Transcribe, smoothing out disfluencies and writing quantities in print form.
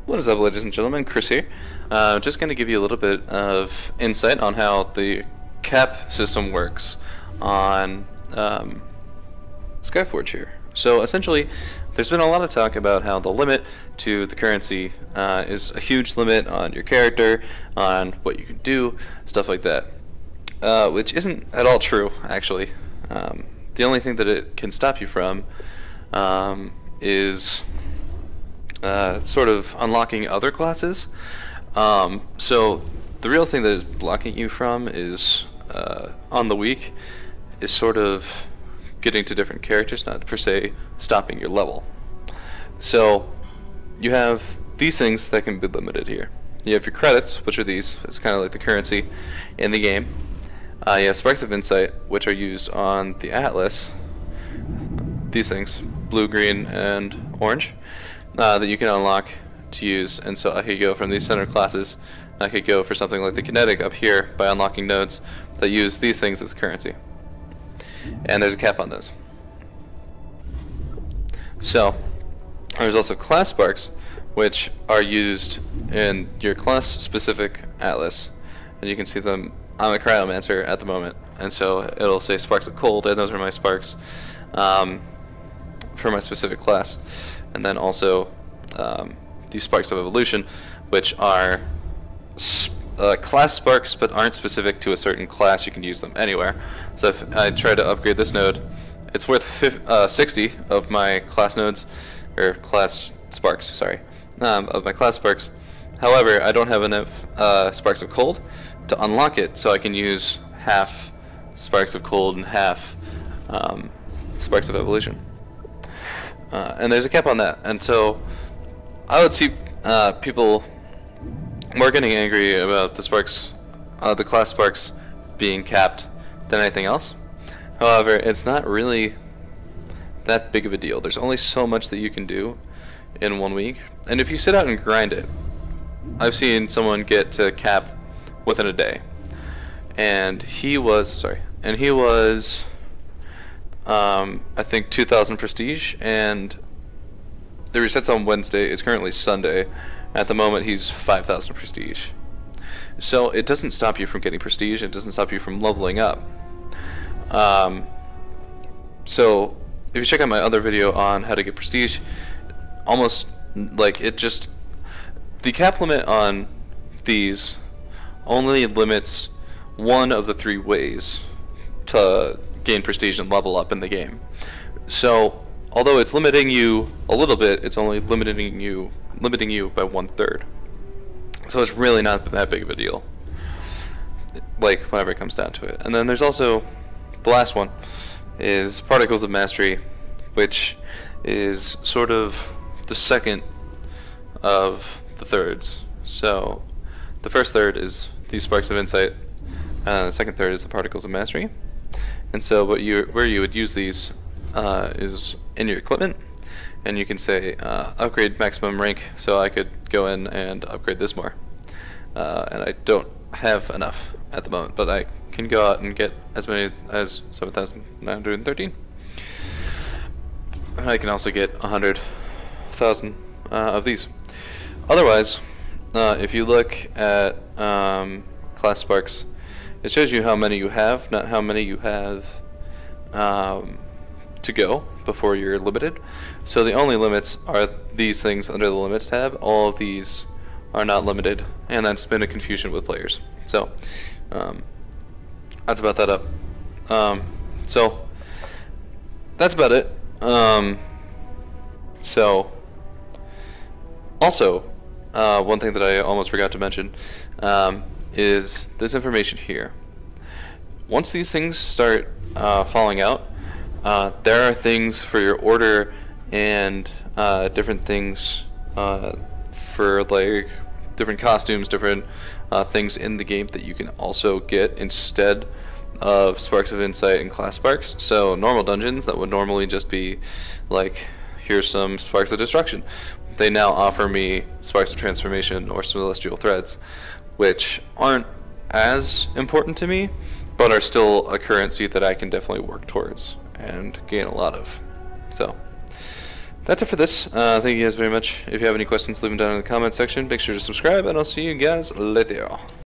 What is up, ladies and gentlemen? Chris here. Just going to give you a little bit of insight on how the cap system works on Skyforge here. So essentially, there's been a lot of talk about how the limit to the currency is a huge limit on your character, on what you can do, stuff like that. Which isn't at all true, actually. The only thing that it can stop you from is sort of unlocking other classes. So the real thing that is blocking you from is on the week is sort of getting to different characters, not per se stopping your level. So you have these things that can be limited here. You have your credits, which are these. It's kind of like the currency in the game. You have sparks of insight, which are used on the atlas. These things, blue, green, and orange, that you can unlock to use. And so I could go from these center classes. I could go for something like the kinetic up here by unlocking nodes that use these things as currency. And there's a cap on those. So there's also class sparks, which are used in your class-specific atlas, and you can see them. I'm a cryomancer at the moment, and so it'll say sparks of cold, and those are my sparks for my specific class. And then also these sparks of evolution, which are class sparks but aren't specific to a certain class. You can use them anywhere. So if I try to upgrade this node, it's worth 60 of my class nodes, or class sparks, sorry, of my class sparks. However, I don't have enough sparks of cold to unlock it, so I can use half sparks of cold and half sparks of evolution. And there's a cap on that, and so I would see people more getting angry about the sparks, the class sparks being capped than anything else. However, it's not really that big of a deal. There's only so much that you can do in 1 week, and if you sit out and grind it, I've seen someone get to cap within a day, and he was I think 2,000 prestige, and the resets on Wednesday. It's currently Sunday. At the moment, he's 5,000 prestige. So it doesn't stop you from getting prestige. It doesn't stop you from leveling up. So if you check out my other video on how to get prestige, almost like it just, the cap limit on these only limits one of the 3 ways to gain prestige and level up in the game. So although it's limiting you a little bit, it's only limiting you by 1/3. So it's really not that big of a deal, like whenever it comes down to it. And then there's also the last one is Particles of Mastery, which is sort of the second of the thirds. So the first third is these sparks of insight, the second third is the Particles of Mastery. And so where you would use these is in your equipment, and you can say upgrade maximum rank, so I could go in and upgrade this more. And I don't have enough at the moment, but I can go out and get as many as 7,913. And I can also get 100,000 of these. Otherwise, if you look at class sparks, it shows you how many you have, not how many you have to go before you're limited. So the only limits are these things under the limits tab. All of these are not limited, and that's been a confusion with players. So that's about that up. So that's about it. So also one thing that I almost forgot to mention is this information here. Once these things start falling out, there are things for your order and different things for like different costumes, different things in the game that you can also get instead of sparks of insight and class sparks. So normal dungeons that would normally just be like, here's some sparks of destruction, they now offer me sparks of transformation or celestial threads, which aren't as important to me, but are still a currency that I can definitely work towards and gain a lot of. So that's it for this. Thank you guys very much. If you have any questions, leave them down in the comment section. Make sure to subscribe, and I'll see you guys later.